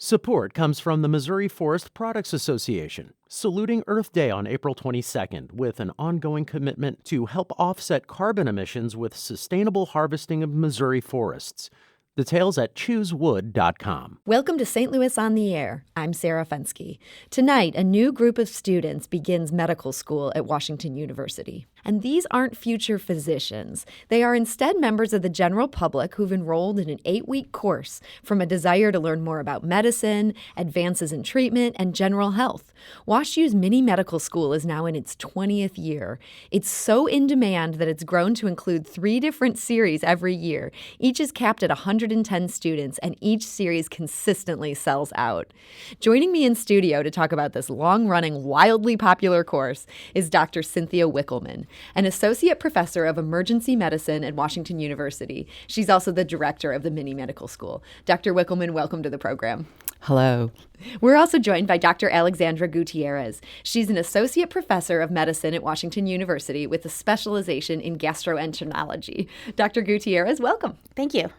Support comes from the Missouri Forest Products Association, saluting Earth Day on April 22nd with an ongoing commitment to help offset carbon emissions with sustainable harvesting of Missouri forests. Details at choosewood.com. Welcome to St. Louis on the Air. I'm Sarah Fenske. Tonight, a new group of students begins medical school at Washington University. And these aren't future physicians. They are instead members of the general public who've enrolled in an 8-week course from a desire to learn more about medicine, advances in treatment, and general health. WashU's mini medical school is now in its 20th year. It's so in demand that it's grown to include 3 different series every year. Each is capped at 110 students, and each series consistently sells out. Joining me in studio to talk about this long-running, wildly popular course is Dr. Cynthia Wichelman, an associate professor of emergency medicine at Washington University. She's also the director of the mini medical school. Dr. Wichelman, welcome to the program. Hello. We're also joined by Dr. Alexandra Gutierrez. She's an associate professor of medicine at Washington University with a specialization in gastroenterology. Dr. Gutierrez, welcome. Thank you.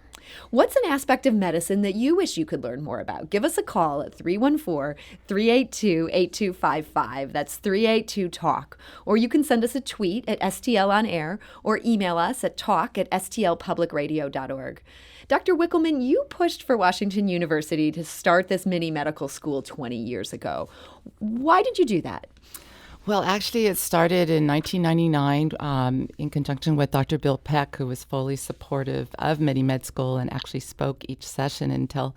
What's an aspect of medicine that you wish you could learn more about? Give us a call at 314-382-8255. That's 382-TALK. Or you can send us a tweet at STL on air or email us at talk@stlpublicradio.org. Dr. Wichelman, you pushed for Washington University to start this mini medical school 20 years ago. Why did you do that? Well, actually, it started in 1999 in conjunction with Dr. Bill Peck, who was fully supportive of mini med school and actually spoke each session until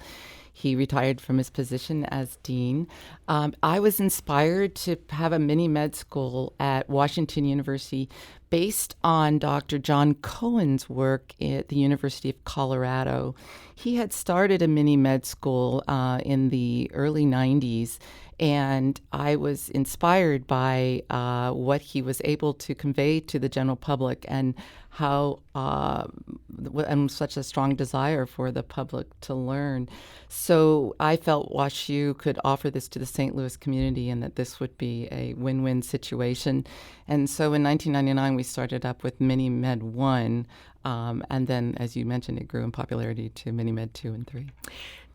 he retired from his position as dean. I was inspired to have a mini med school at Washington University based on Dr. John Cohen's work at the University of Colorado. He had started a mini med school in the early 90s, and I was inspired by what he was able to convey to the general public and how and such a strong desire for the public to learn. So I felt WashU could offer this to the St. Louis community and that this would be a win-win situation. And so in 1999, we started up with Mini Med 1, and then, as you mentioned, it grew in popularity to Mini Med 2 and 3.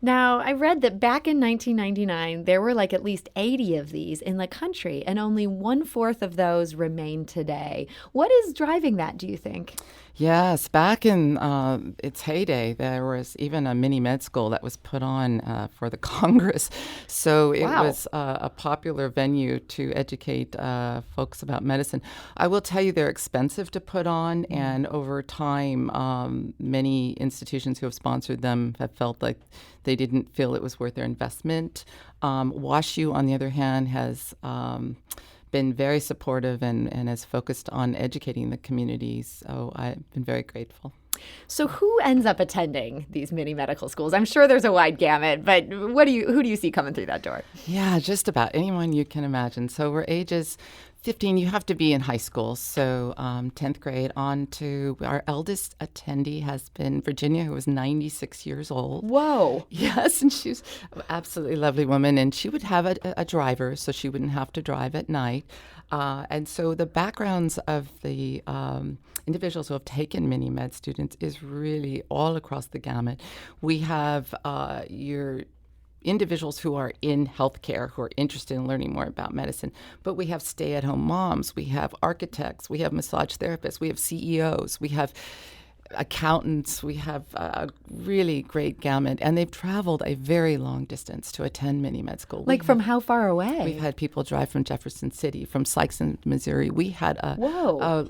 Now, I read that back in 1999, there were at least 80 of these in the country, and only 1/4 of those remain today. What is driving that, do you think? Yes, back in its heyday, there was even a mini med school that was put on for the Congress. So it was a popular venue to educate folks about medicine. I will tell you they're expensive to put on, and over time, many institutions who have sponsored them have felt like they didn't feel it was worth their investment. WashU, on the other hand, has been very supportive and has focused on educating the communities. So I've been very grateful. So who ends up attending these mini medical schools? I'm sure there's a wide gamut, but who do you see coming through that door? Yeah, just about anyone you can imagine. So we're ages 15, you have to be in high school. So 10th grade on to our eldest attendee has been Virginia, who was 96 years old. Whoa. Yes, and she's an absolutely lovely woman. And she would have a driver, so she wouldn't have to drive at night. And so the backgrounds of the individuals who have taken mini med students is really all across the gamut. We have your individuals who are in healthcare who are interested in learning more about medicine, but we have stay-at-home moms, we have architects, we have massage therapists, we have CEOs, we have accountants, we have a really great gamut, and they've traveled a very long distance to attend mini med school. From how far away? We've had people drive from Jefferson City, from Sikeston, Missouri. We had a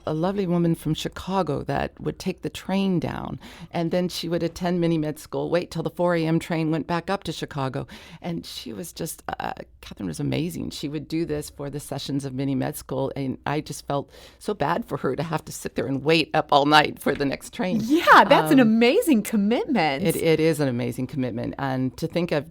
lovely woman from Chicago that would take the train down, and then she would attend mini med school, wait till the 4 a.m. train went back up to Chicago, and she was just, Catherine was amazing. She would do this for the sessions of mini med school, and I just felt so bad for her to have to sit there and wait up all night for the next train. Yeah, that's an amazing commitment. It is an amazing commitment. And to think of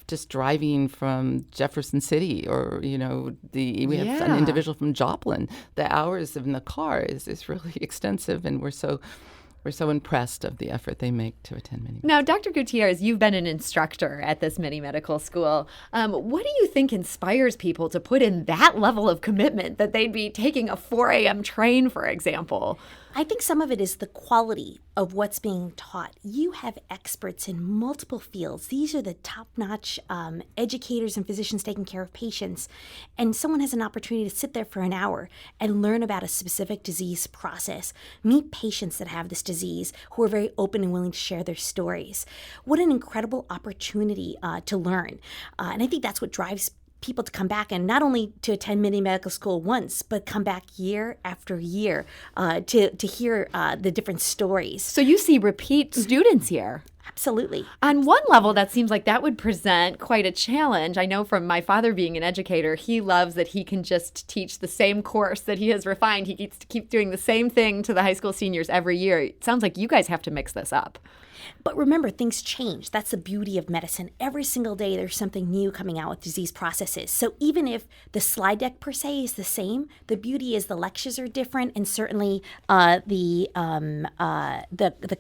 just driving from Jefferson City or, we have an individual from Joplin, the hours in the car is really extensive, and we're so impressed of the effort they make to attend mini. Now, Dr. Gutierrez, you've been an instructor at this mini medical school. What do you think inspires people to put in that level of commitment that they'd be taking a 4 a.m. train, for example? I think some of it is the quality of what's being taught. You have experts in multiple fields. These are the top-notch educators and physicians taking care of patients. And someone has an opportunity to sit there for an hour and learn about a specific disease process, meet patients that have this disease who are very open and willing to share their stories. What an incredible opportunity to learn. And I think that's what drives people to come back, and not only to attend Mini Medical School once, but come back year after year to hear the different stories. So you see repeat students here. Absolutely. On one level, that seems like that would present quite a challenge. I know from my father being an educator, he loves that he can just teach the same course that he has refined. He gets to keep doing the same thing to the high school seniors every year. It sounds like you guys have to mix this up. But remember, things change. That's the beauty of medicine. Every single day, there's something new coming out with disease processes. So even if the slide deck per se is the same, the beauty is the lectures are different, and certainly the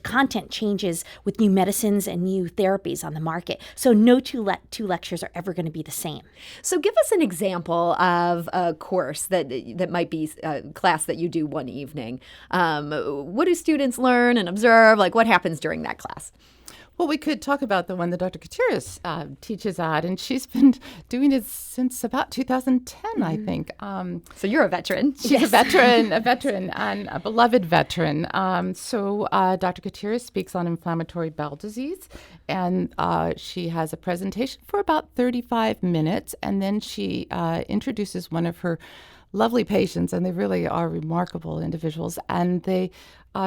content changes with new medicines and new therapies on the market. So no two lectures are ever going to be the same. So give us an example of a course that might be a class that you do one evening. What do students learn and observe? Like, what happens during that class? Well, we could talk about the one that Dr. Gutierrez teaches at, and she's been doing it since about 2010, I think. So you're a veteran. She's a veteran, and a beloved veteran. So Dr. Gutierrez speaks on inflammatory bowel disease, and she has a presentation for about 35 minutes, and then she introduces one of her lovely patients, and they really are remarkable individuals, and they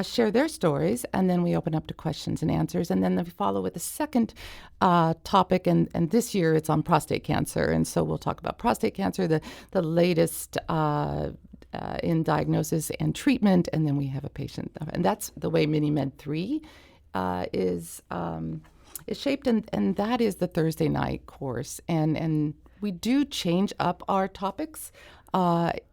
share their stories, and then we open up to questions and answers, and then we follow with a second topic, and this year it's on prostate cancer, and so we'll talk about prostate cancer, the latest in diagnosis and treatment, and then we have a patient, and that's the way MiniMed 3 is shaped, and that is the Thursday night course, and we do change up our topics.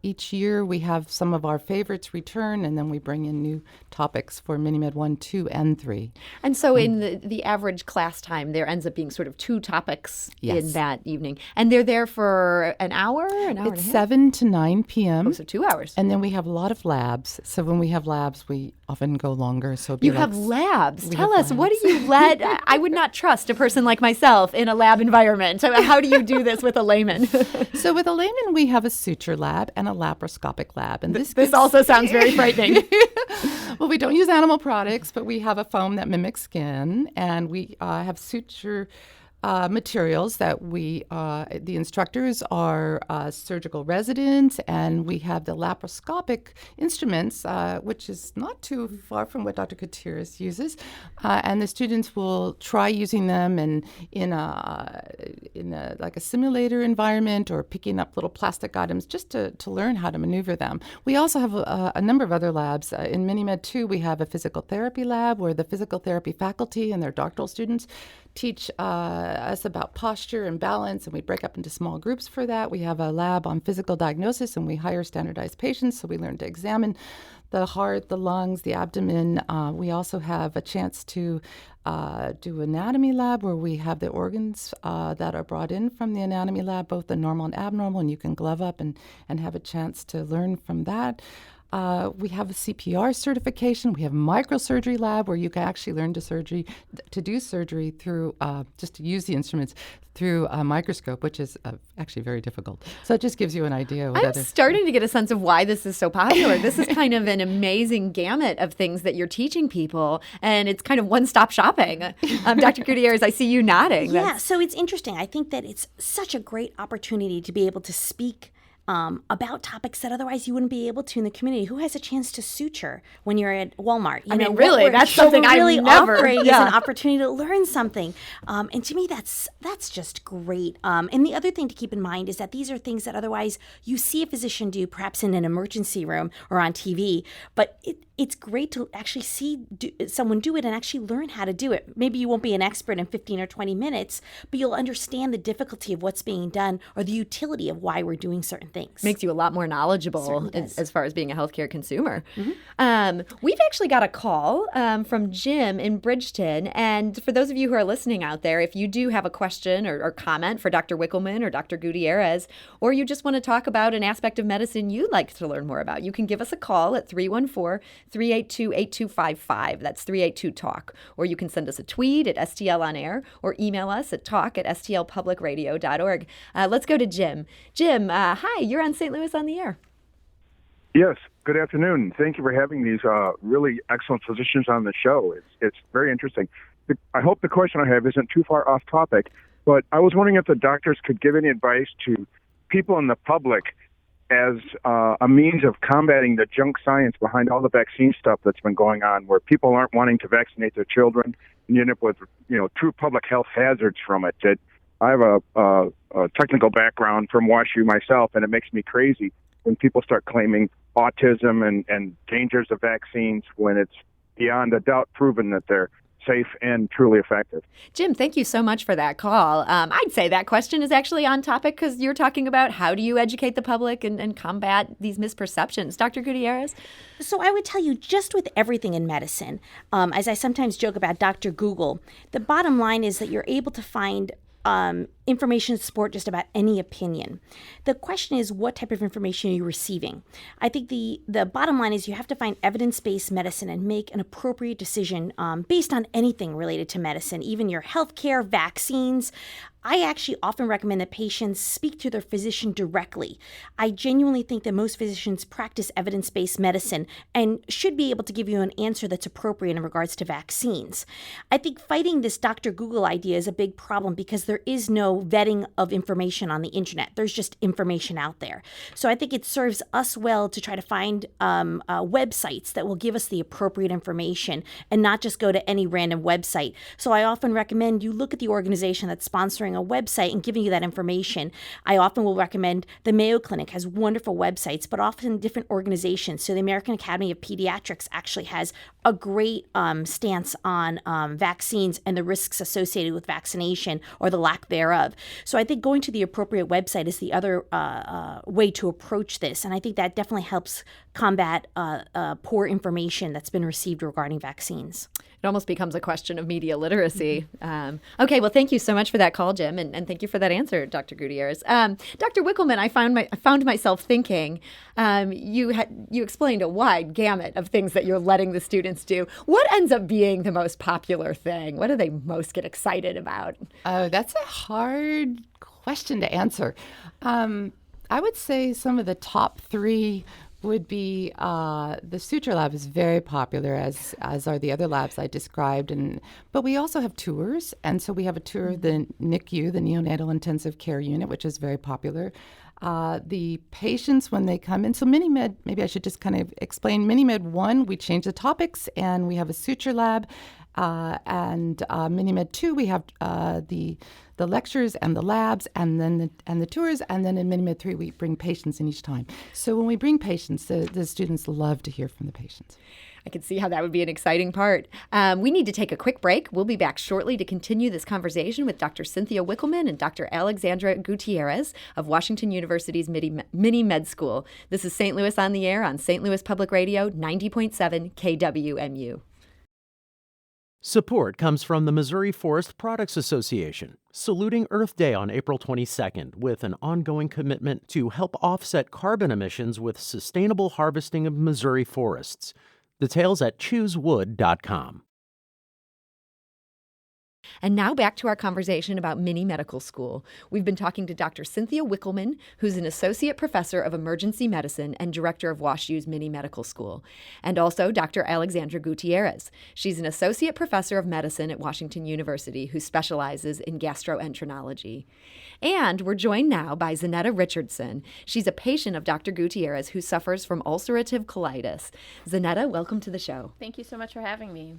Each year we have some of our favorites return, and then we bring in new topics for MiniMed 1, 2, and 3. And so in the average class time, there ends up being sort of 2 topics in that evening. And they're there for an hour and a half? It's 7 to 9 p.m. Oh, so 2 hours. And then we have a lot of labs. So when we have labs, we often go longer. So you have labs. Tell us, what do you let? I would not trust a person like myself in a lab environment. So how do you do this with a layman? So with a layman, we have a suture lab and a laparoscopic lab. And this also sounds very frightening. Well, we don't use animal products, but we have a foam that mimics skin, and we have suture materials that the instructors are surgical residents, and we have the laparoscopic instruments, which is not too far from what Dr. Gutierrez uses, and the students will try using them in like a simulator environment, or picking up little plastic items just to learn how to maneuver them. We also have a number of other labs. In MiniMed 2, we have a physical therapy lab where the physical therapy faculty and their doctoral students teach us about posture and balance, and we break up into small groups for that. We have a lab on physical diagnosis, and we hire standardized patients, so we learn to examine the heart, the lungs, the abdomen. We also have a chance to do anatomy lab, where we have the organs that are brought in from the anatomy lab, both the normal and abnormal, and you can glove up and have a chance to learn from that. We have a CPR certification. We have a microsurgery lab where you can actually learn to do surgery through, just to use the instruments through a microscope, which is actually very difficult. So it just gives you an idea. I'm starting to get a sense of why this is so popular. This is kind of an amazing gamut of things that you're teaching people, and it's kind of one-stop shopping. Dr. Gutierrez, I see you nodding. Yeah, so it's interesting. I think that it's such a great opportunity to be able to speak about topics that otherwise you wouldn't be able to in the community. Who has a chance to suture when you're at Walmart? Really, that's something I really never. Offering is an opportunity to learn something, and to me, that's just great. And the other thing to keep in mind is that these are things that otherwise you see a physician do, perhaps in an emergency room or on TV, but it's great to actually see someone do it and actually learn how to do it. Maybe you won't be an expert in 15 or 20 minutes, but you'll understand the difficulty of what's being done or the utility of why we're doing certain things. Makes you a lot more knowledgeable as far as being a healthcare consumer. Mm-hmm. We've actually got a call from Jim in Bridgeton. And for those of you who are listening out there, if you do have a question or comment for Dr. Wichelman or Dr. Gutierrez, or you just want to talk about an aspect of medicine you'd like to learn more about, you can give us a call at 314 382-8255. That's 382-TALK. Or you can send us a tweet at STL on air or email us at talk@stlpublicradio.org. Let's go to Jim. Jim, hi, you're on St. Louis on the Air. Yes, good afternoon. Thank you for having these really excellent physicians on the show. It's very interesting. I hope the question I have isn't too far off topic, but I was wondering if the doctors could give any advice to people in the public as a means of combating the junk science behind all the vaccine stuff that's been going on, where people aren't wanting to vaccinate their children, and you end up with true public health hazards from it. That I have a technical background from WashU myself, and it makes me crazy when people start claiming autism and dangers of vaccines when it's beyond a doubt proven that they're safe and truly effective. Jim, thank you so much for that call. I'd say that question is actually on topic because you're talking about how do you educate the public and combat these misperceptions. Dr. Gutierrez? So I would tell you, just with everything in medicine, as I sometimes joke about Dr. Google, the bottom line is that you're able to find information to support just about any opinion. The question is, what type of information are you receiving? I think the bottom line is you have to find evidence-based medicine and make an appropriate decision based on anything related to medicine, even your healthcare, vaccines. I actually often recommend that patients speak to their physician directly. I genuinely think that most physicians practice evidence-based medicine and should be able to give you an answer that's appropriate in regards to vaccines. I think fighting this Dr. Google idea is a big problem because there is no vetting of information on the internet. There's just information out there. So I think it serves us well to try to find websites that will give us the appropriate information and not just go to any random website. So I often recommend you look at the organization that's sponsoring a website and giving you that information. I often will recommend the Mayo Clinic has wonderful websites, but often different organizations. So the American Academy of Pediatrics actually has a great stance on vaccines and the risks associated with vaccination or the lack thereof. So I think going to the appropriate website is the other way to approach this. And I think that definitely helps combat poor information that's been received regarding vaccines. It almost becomes a question of media literacy. Okay, well, thank you so much for that call, Jim, and thank you for that answer, Dr. Gutierrez. Dr. Wichelman, I found myself thinking, you explained a wide gamut of things that you're letting the students do. What ends up being the most popular thing? What do they most get excited about? Oh, that's a hard question to answer. I would say some of the top three would be the suture lab is very popular, as are the other labs I described, but we also have tours, and so we have a tour of the NICU, the Neonatal Intensive Care Unit, which is very popular. The patients when they come in, so MiniMed, maybe I should just kind of explain. MiniMed 1, we change the topics, and we have a suture lab, and MiniMed 2, we have the lectures and the labs and then the tours, and then in MiniMed 3 we bring patients in each time. So when we bring patients, the students love to hear from the patients. I can see how that would be an exciting part. We need to take a quick break. We'll be back shortly to continue this conversation with Dr. Cynthia Wichelman and Dr. Alexandra Gutierrez of Washington University's Mini Med School. This is St. Louis on the Air on St. Louis Public Radio, 90.7 KWMU. Support comes from the Missouri Forest Products Association, saluting Earth Day on April 22nd with an ongoing commitment to help offset carbon emissions with sustainable harvesting of Missouri forests. Details at choosewood.com. And now back to our conversation about Mini Medical School. We've been talking to Dr. Cynthia Wichelman, who's an associate professor of emergency medicine and director of WashU's Mini Medical School, and also Dr. Alexandra Gutierrez. She's an associate professor of medicine at Washington University who specializes in gastroenterology. And we're joined now by Zanetta Richardson. She's a patient of Dr. Gutierrez who suffers from ulcerative colitis. Zanetta, welcome to the show. Thank you so much for having me.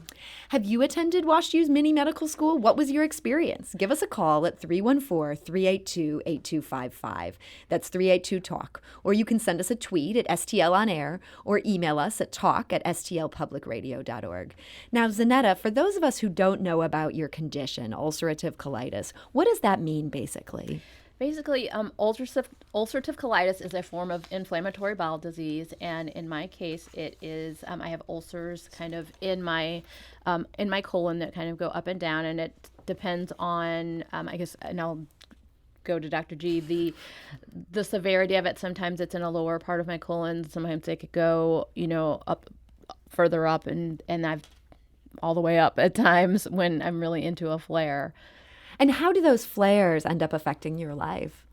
Have you attended WashU's Mini Medical School? What was your experience? Give us a call at 314-382-8255. That's 382-TALK. Or you can send us a tweet at STL on air or email us at talk@stlpublicradio.org. Now, Zanetta, for those of us who don't know about your condition, ulcerative colitis, what does that mean basically? Basically, ulcerative colitis is a form of inflammatory bowel disease, and in my case, it is I have ulcers kind of in my colon that kind of go up and down, and it depends on I guess, and I'll go to Dr. G, the severity of it. Sometimes it's in a lower part of my colon. Sometimes it could go up further up, and I've all the way up at times when I'm really into a flare. And how do those flares end up affecting your life?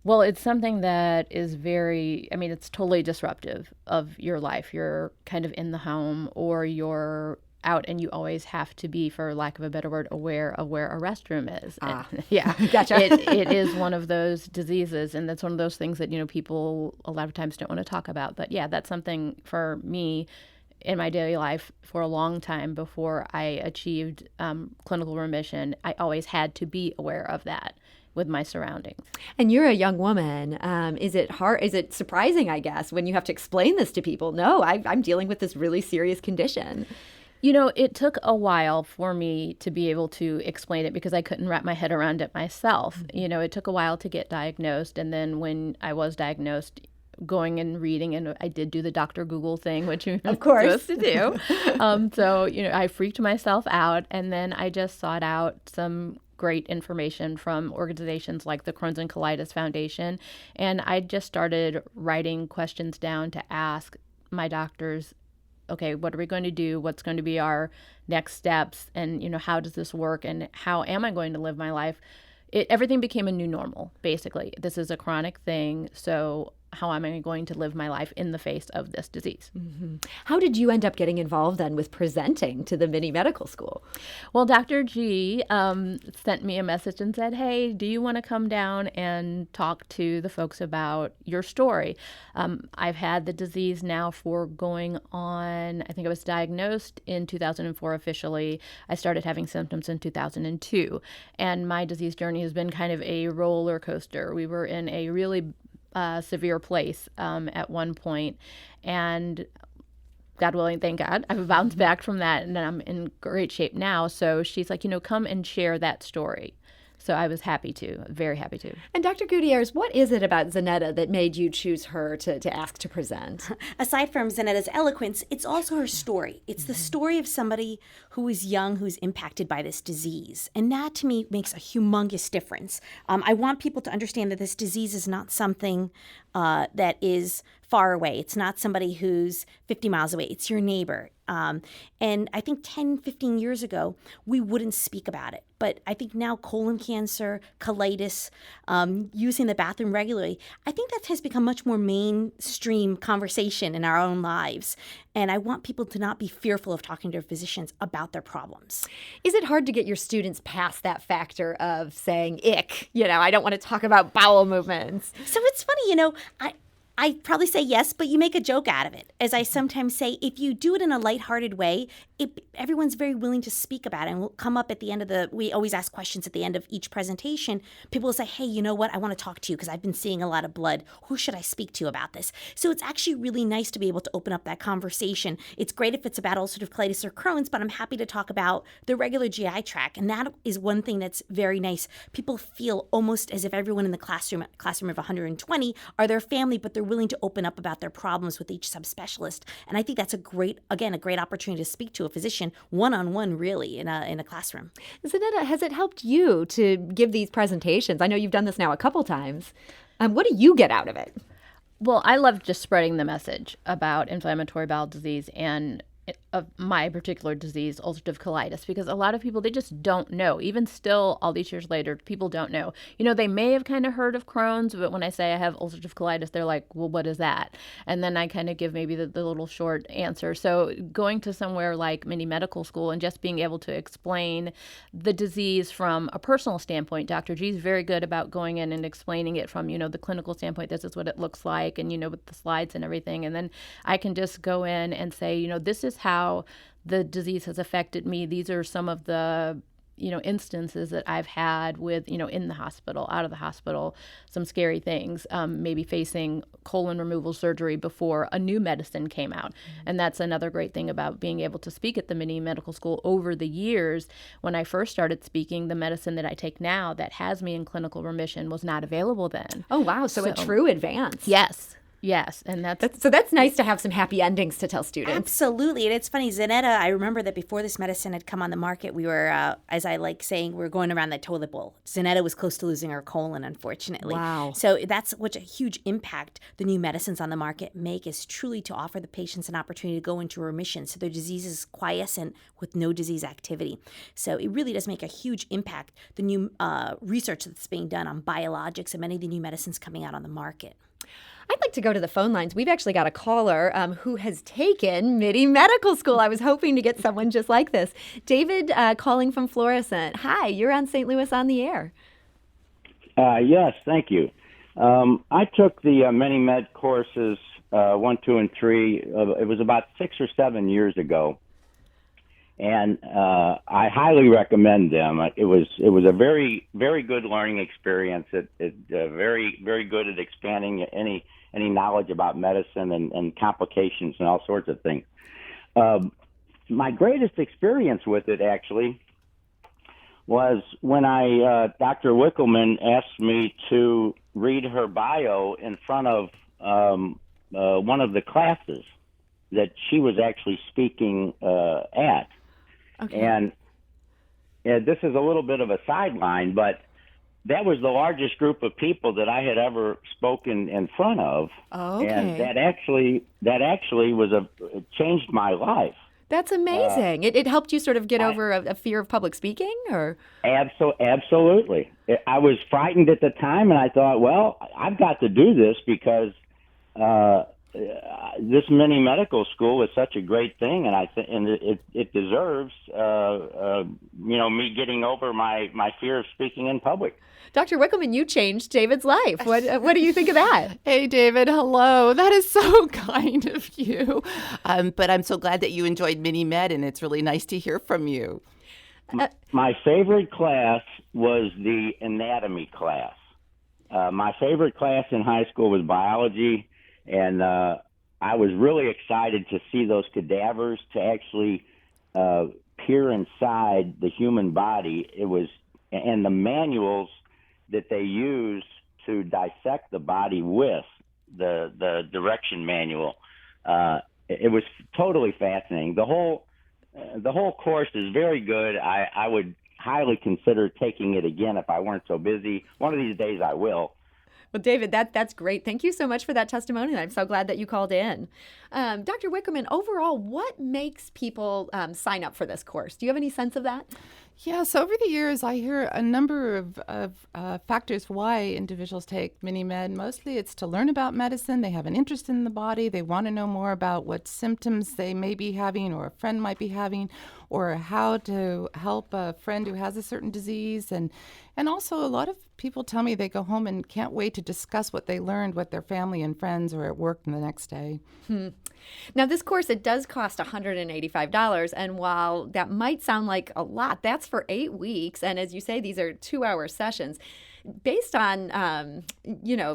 Well, it's something that is it's totally disruptive of your life. You're kind of in the home, or you're out, and you always have to be, for lack of a better word, aware of where a restroom is. Yeah. Gotcha. It is one of those diseases, and that's one of those things that, people a lot of times don't want to talk about. But yeah, that's something for me in my daily life for a long time before I achieved clinical remission. I always had to be aware of that with my surroundings. And you're a young woman. Is it hard? Is it surprising, I guess, when you have to explain this to people? No, I'm dealing with this really serious condition. It took a while for me to be able to explain it because I couldn't wrap my head around it myself. It took a while to get diagnosed. And then when I was diagnosed, going and reading, and I did do the Dr. Google thing, which you're of course supposed to do. So, I freaked myself out, and then I just sought out some great information from organizations like the Crohn's and Colitis Foundation. And I just started writing questions down to ask my doctors, okay, what are we going to do? What's going to be our next steps? And, how does this work? And how am I going to live my life? Everything became a new normal, basically. This is a chronic thing, so how am I going to live my life in the face of this disease? Mm-hmm. How did you end up getting involved then with presenting to the mini medical school? Well, Dr. G sent me a message and said, hey, do you want to come down and talk to the folks about your story? I've had the disease now for going on, I think I was diagnosed in 2004 officially. I started having symptoms in 2002. And my disease journey has been kind of a roller coaster. We were in a really severe place at one point, and God willing, thank God, I've bounced back from that, and I'm in great shape now. So she's like, come and share that story. So I was happy to, very happy to. And Dr. Gutierrez, what is it about Zanetta that made you choose her to ask to present? Aside from Zanetta's eloquence, it's also her story. It's the story of somebody who is young, who's impacted by this disease. And that, to me, makes a humongous difference. I want people to understand that this disease is not something that is far away. It's not somebody who's 50 miles away. It's your neighbor. And I think 10, 15 years ago, we wouldn't speak about it. But I think now colon cancer, colitis, using the bathroom regularly, I think that has become much more mainstream conversation in our own lives. And I want people to not be fearful of talking to their physicians about their problems. Is it hard to get your students past that factor of saying, ick, I don't want to talk about bowel movements? So it's funny, I probably say yes, but you make a joke out of it. As I sometimes say, if you do it in a lighthearted way, everyone's very willing to speak about it. And we'll come up at the end of we always ask questions at the end of each presentation. People will say, hey, you know what? I want to talk to you because I've been seeing a lot of blood. Who should I speak to about this? So it's actually really nice to be able to open up that conversation. It's great if it's about ulcerative colitis or Crohn's, but I'm happy to talk about the regular GI tract. And that is one thing that's very nice. People feel almost as if everyone in the classroom of 120 are their family, but they're willing to open up about their problems with each subspecialist. And I think that's a great opportunity to speak to a physician one-on-one, really, in a classroom. Zanetta, has it helped you to give these presentations? I know you've done this now a couple times. What do you get out of it? Well, I love just spreading the message about inflammatory bowel disease and of my particular disease, ulcerative colitis, because a lot of people, they just don't know. Even still, all these years later, people don't know. They may have kind of heard of Crohn's, but when I say I have ulcerative colitis, they're like, well, what is that? And then I kind of give maybe the little short answer. So going to somewhere like mini medical school and just being able to explain the disease from a personal standpoint, Dr. G is very good about going in and explaining it from, the clinical standpoint. This is what it looks like, and, with the slides and everything. And then I can just go in and say, this is how the disease has affected me. These are some of the, instances that I've had with, in the hospital, out of the hospital, some scary things, maybe facing colon removal surgery before a new medicine came out. Mm-hmm. And that's another great thing about being able to speak at the mini medical school over the years. When I first started speaking, the medicine that I take now that has me in clinical remission was not available then. Oh, wow. So a true advance. Yes. Yes, and that's So that's nice to have some happy endings to tell students. Absolutely. And it's funny, Zanetta, I remember that before this medicine had come on the market, we were, as I like saying, we were going around that toilet bowl. Zanetta was close to losing her colon, unfortunately. Wow. So that's what a huge impact the new medicines on the market make, is truly to offer the patients an opportunity to go into remission so their disease is quiescent with no disease activity. So it really does make a huge impact, the new research that's being done on biologics and many of the new medicines coming out on the market. I'd like to go to the phone lines. We've actually got a caller who has taken MIDI Medical School. I was hoping to get someone just like this. David calling from Florissant. Hi, you're on St. Louis on the Air. Yes, thank you. I took the mini-med courses 1, 2, and 3. It was about 6 or 7 years ago, and I highly recommend them. It was a very, very good learning experience. It very, very good at expanding any knowledge about medicine and complications and all sorts of things. My greatest experience with it actually was when Dr. Wichelman asked me to read her bio in front of one of the classes that she was actually speaking at. Okay. And this is a little bit of a sideline, but that was the largest group of people that I had ever spoken in front of. Oh, okay. And that actually it changed my life. That's amazing. It helped you sort of get over a fear of public speaking, or? Absolutely. I was frightened at the time, and I thought, well, I've got to do this because this mini medical school is such a great thing, and it deserves me getting over my fear of speaking in public. Dr. Wichelman, you changed David's life. What do you think of that? Hey, David. Hello. That is so kind of you. But I'm so glad that you enjoyed Mini Med, and it's really nice to hear from you. My favorite class was the anatomy class. My favorite class in high school was biology, and I was really excited to see those cadavers, to actually peer inside the human body. And the manuals that they use to dissect the body with the direction manual. It was totally fascinating. The whole course is very good. I would highly consider taking it again if I weren't so busy. One of these days I will. Well, David, that's great. Thank you so much for that testimony. I'm so glad that you called in. Dr. Wichelman, overall, what makes people sign up for this course? Do you have any sense of that? Yes, over the years, I hear a number of factors why individuals take mini-med. Mostly it's to learn about medicine. They have an interest in the body. They want to know more about what symptoms they may be having or a friend might be having, or how to help a friend who has a certain disease. And also a lot of people tell me they go home and can't wait to discuss what they learned with their family and friends or at work the next day. Now, this course, it does cost $185, and while that might sound like a lot, that's for 8 weeks, and as you say, these are 2-hour sessions. Based on,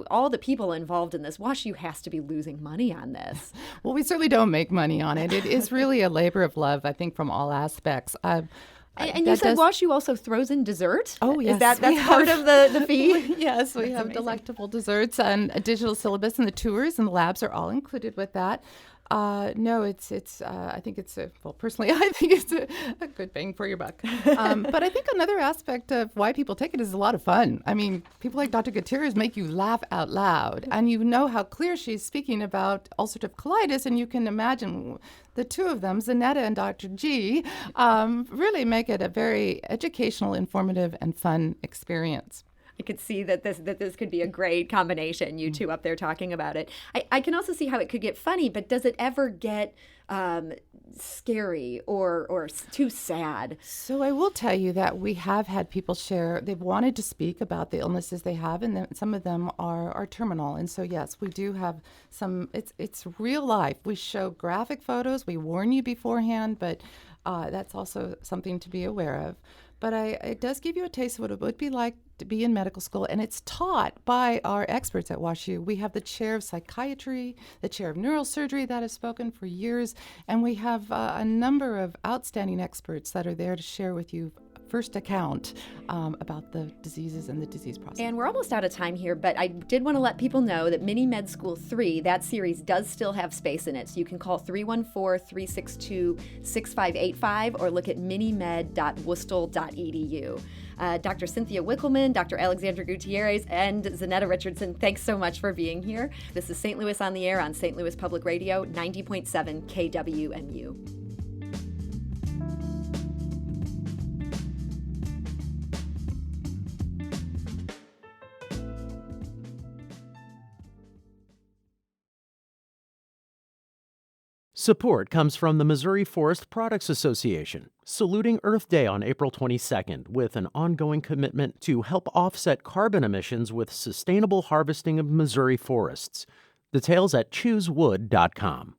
all the people involved in this, WashU has to be losing money on this. Well, we certainly don't make money on it. It is really a labor of love, I think, from all aspects. And you said WashU also throws in dessert? Oh, yes. That's part of the fee? Yes, we have delectable desserts and a digital syllabus, and the tours and the labs are all included with that. No, it's. I think it's personally, I think it's a good bang for your buck. But I think another aspect of why people take it is a lot of fun. I mean, people like Dr. Gutierrez make you laugh out loud, and you know how clear she's speaking about ulcerative colitis, and you can imagine the two of them, Zanetta and Dr. G, really make it a very educational, informative, and fun experience. I could see that this could be a great combination, you two up there talking about it. I can also see how it could get funny, but does it ever get scary or too sad? So I will tell you that we have had people share, they've wanted to speak about the illnesses they have, and then some of them are terminal. And so, yes, we do have some, it's real life. We show graphic photos, we warn you beforehand, but that's also something to be aware of. But it does give you a taste of what it would be like to be in medical school, and it's taught by our experts at WashU. We have the chair of psychiatry, the chair of neurosurgery that has spoken for years, and we have a number of outstanding experts that are there to share with you first account about the diseases and the disease process. And we're almost out of time here, but I did want to let people know that Mini Med School 3, that series does still have space in it. So you can call 314-362-6585 or look at minimed.worcester.edu. Dr. Cynthia Wichelman, Dr. Alexandra Gutierrez, and Zanetta Richardson, thanks so much for being here. This is St. Louis on the Air on St. Louis Public Radio, 90.7 KWMU. Support comes from the Missouri Forest Products Association, saluting Earth Day on April 22nd with an ongoing commitment to help offset carbon emissions with sustainable harvesting of Missouri forests. Details at choosewood.com.